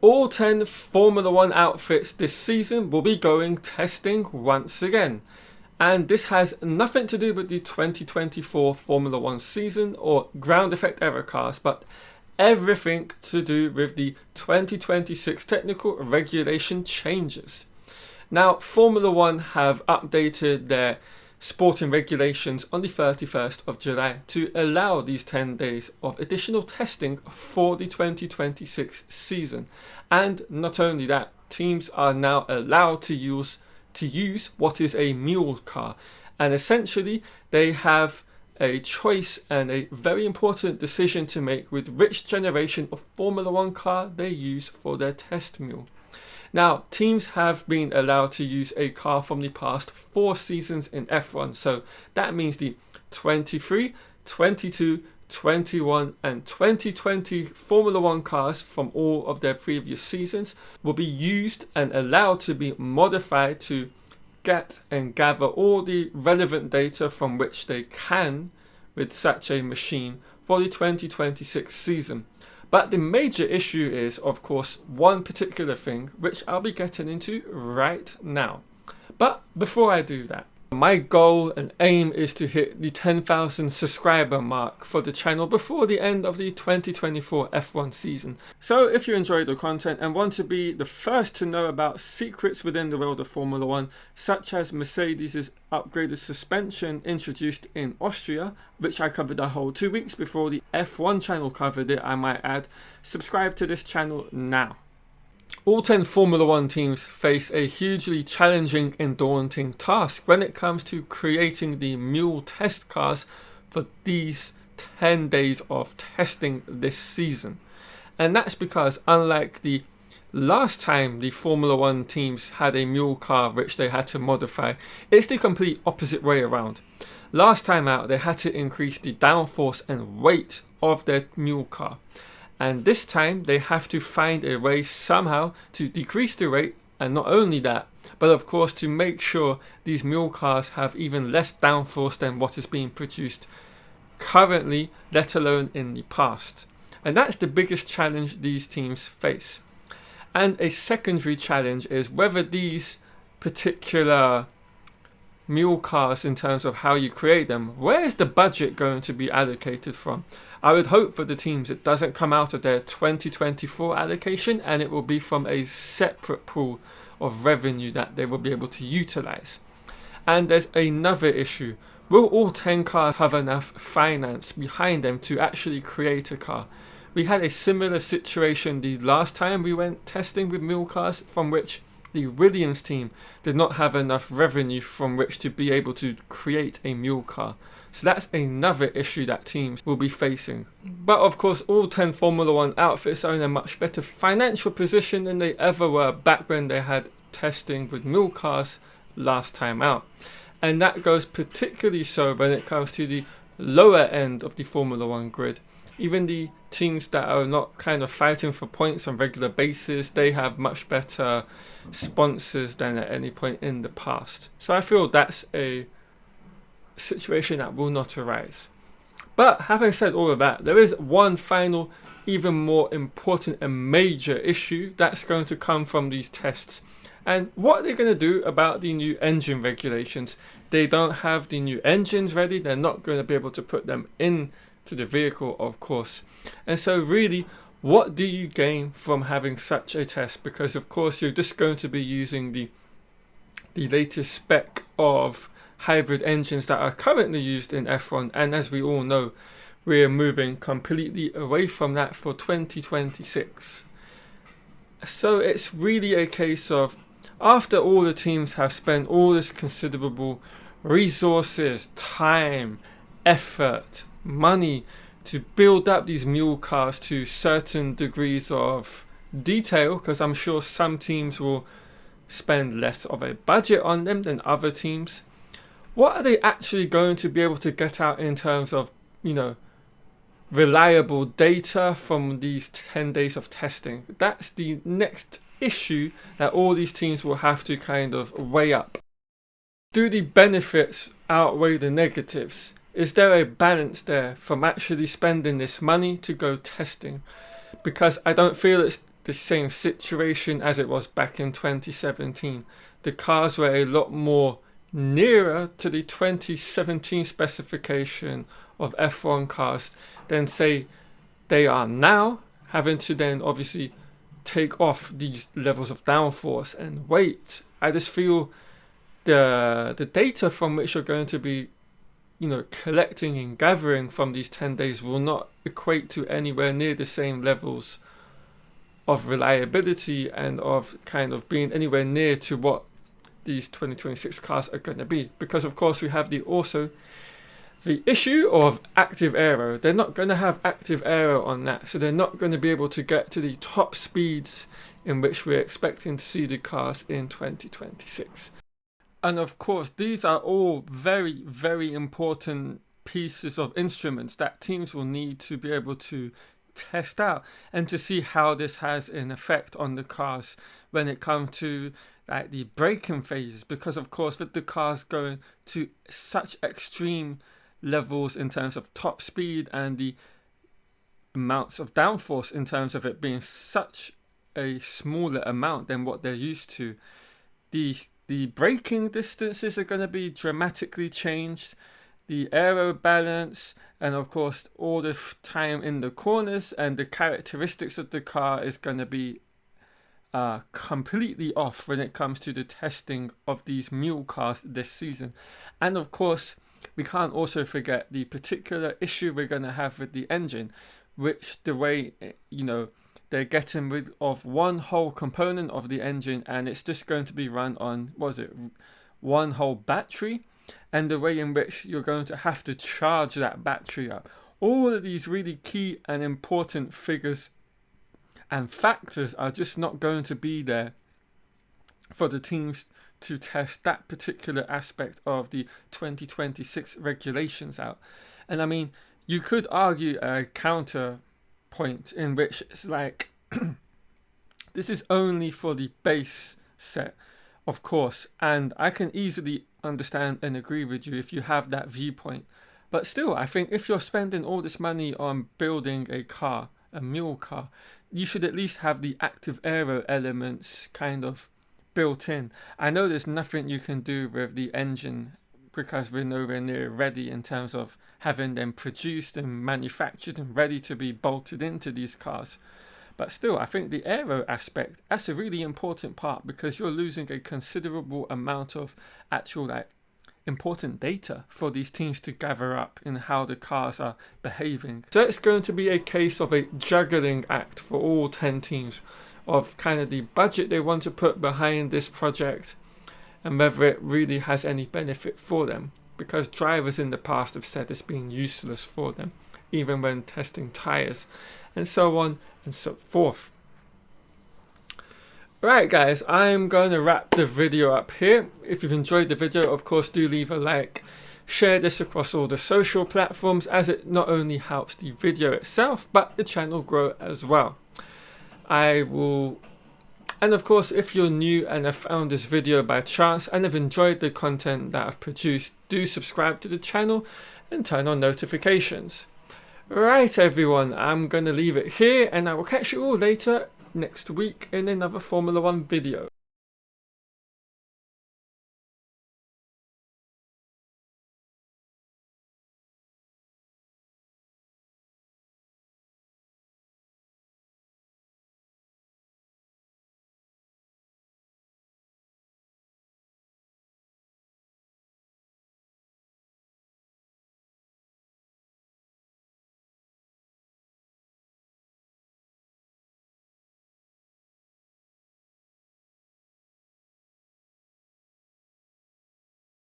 all 10 Formula 1 outfits this season will be going testing once again. And this has nothing to do with the 2024 Formula 1 season or ground effect era cars, but everything to do with the 2026 technical regulation changes. Now, Formula 1 have updated their sporting regulations on the 31st of July to allow these 10 days of additional testing for the 2026 season. And not only that, teams are now allowed to use what is a Mule car, and essentially they have a choice and a very important decision to make with which generation of Formula 1 car they use for their test mule. Now, teams have been allowed to use a car from the past 4 seasons in F1, so that means the 23, 22, 21 and 2020 Formula 1 cars from all of their previous seasons will be used and allowed to be modified to get and gather all the relevant data from which they can with such a machine for the 2026 season. But the major issue is, of course, one particular thing which I'll be getting into right now. But before I do that, my goal and aim is to hit the 10,000 subscriber mark for the channel before the end of the 2024 F1 season. So if you enjoy the content and want to be the first to know about secrets within the world of Formula 1, such as Mercedes' upgraded suspension introduced in Austria, which I covered a whole 2 weeks before the F1 channel covered it, I might add, subscribe to this channel now. All 10 Formula 1 teams face a hugely challenging and daunting task when it comes to creating the Mule test cars for these 10 days of testing this season. And that's because, unlike the last time the Formula 1 teams had a Mule car which they had to modify, it's the complete opposite way around. Last time out, they had to increase the downforce and weight of their Mule car. And this time they have to find a way somehow to decrease the rate, and not only that, but of course to make sure these Mule cars have even less downforce than what is being produced currently, let alone in the past. And that's the biggest challenge these teams face. And a secondary challenge is whether these particular Mule cars, in terms of how you create them, where is the budget going to be allocated from? I would hope for the teams it doesn't come out of their 2024 allocation and it will be from a separate pool of revenue that they will be able to utilize. And there's another issue. Will all 10 cars have enough finance behind them to actually create a car? We had a similar situation the last time we went testing with Mule cars, from which the Williams team did not have enough revenue from which to be able to create a Mule car. So that's another issue that teams will be facing. But of course, all 10 Formula 1 outfits are in a much better financial position than they ever were back when they had testing with Mule cars last time out. And that goes particularly so when it comes to the lower end of the Formula 1 grid. Even the teams that are not kind of fighting for points on regular basis, they have much better sponsors than at any point in the past. So I feel that's a situation that will not arise. But having said all of that, there is one final, even more important and major issue that's going to come from these tests. And what they're going to do about the new engine regulations. They don't have the new engines ready. They're not going to be able to put them into the vehicle, of course. And so really, what do you gain from having such a test? Because of course you're just going to be using the latest spec of hybrid engines that are currently used in F1, and as we all know, we're moving completely away from that for 2026. So it's really a case of, after all the teams have spent all this considerable resources, time, effort, money to build up these Mule cars to certain degrees of detail, because I'm sure some teams will spend less of a budget on them than other teams. What are they actually going to be able to get out in terms of, reliable data from these 10 days of testing? That's the next issue that all these teams will have to kind of weigh up. Do the benefits outweigh the negatives? Is there a balance there from actually spending this money to go testing? Because I don't feel it's the same situation as it was back in 2017. The cars were a lot more nearer to the 2017 specification of F1 cars than say they are now, having to then obviously take off these levels of downforce and weight. I just feel the data from which you're going to be, collecting and gathering from these 10 days will not equate to anywhere near the same levels of reliability and of kind of being anywhere near to what these 2026 cars are going to be. Because of course we have the issue of active aero. They're not going to have active aero on that, so they're not going to be able to get to the top speeds in which we're expecting to see the cars in 2026. And of course, these are all very, very important pieces of instruments that teams will need to be able to test out and to see how this has an effect on the cars when it comes to like the braking phases. Because of course, with the cars going to such extreme levels in terms of top speed and the amounts of downforce in terms of it being such a smaller amount than what they're used to, the braking distances are going to be dramatically changed, the aero balance, and of course all the time in the corners and the characteristics of the car is going to be completely off when it comes to the testing of these Mule cars this season. And of course, we can't also forget the particular issue we're going to have with the engine, which the way, they're getting rid of one whole component of the engine and it's just going to be run on, one whole battery, and the way in which you're going to have to charge that battery up. All of these really key and important figures and factors are just not going to be there for the teams to test that particular aspect of the 2026 regulations out. And I mean, you could argue a counter point in which it's like this is only for the base set, of course, and I can easily understand and agree with you if you have that viewpoint. But still, I think if you're spending all this money on building a car, a Mule car, you should at least have the active aero elements kind of built in. I know there's nothing you can do with the engine because we're nowhere near ready in terms of having them produced and manufactured and ready to be bolted into these cars. But still, I think the aero aspect, that's a really important part because you're losing a considerable amount of actual important data for these teams to gather up in how the cars are behaving. So it's going to be a case of a juggling act for all 10 teams of kind of the budget they want to put behind this project and whether it really has any benefit for them, because drivers in the past have said it's been useless for them, even when testing tyres, and so on and so forth. Right guys, I'm going to wrap the video up here. If you've enjoyed the video, of course do leave a like, share this across all the social platforms as it not only helps the video itself but the channel grow as well. And of course, if you're new and have found this video by chance and have enjoyed the content that I've produced, do subscribe to the channel and turn on notifications. Right everyone, I'm going to leave it here and I will catch you all later next week in another Formula 1 video.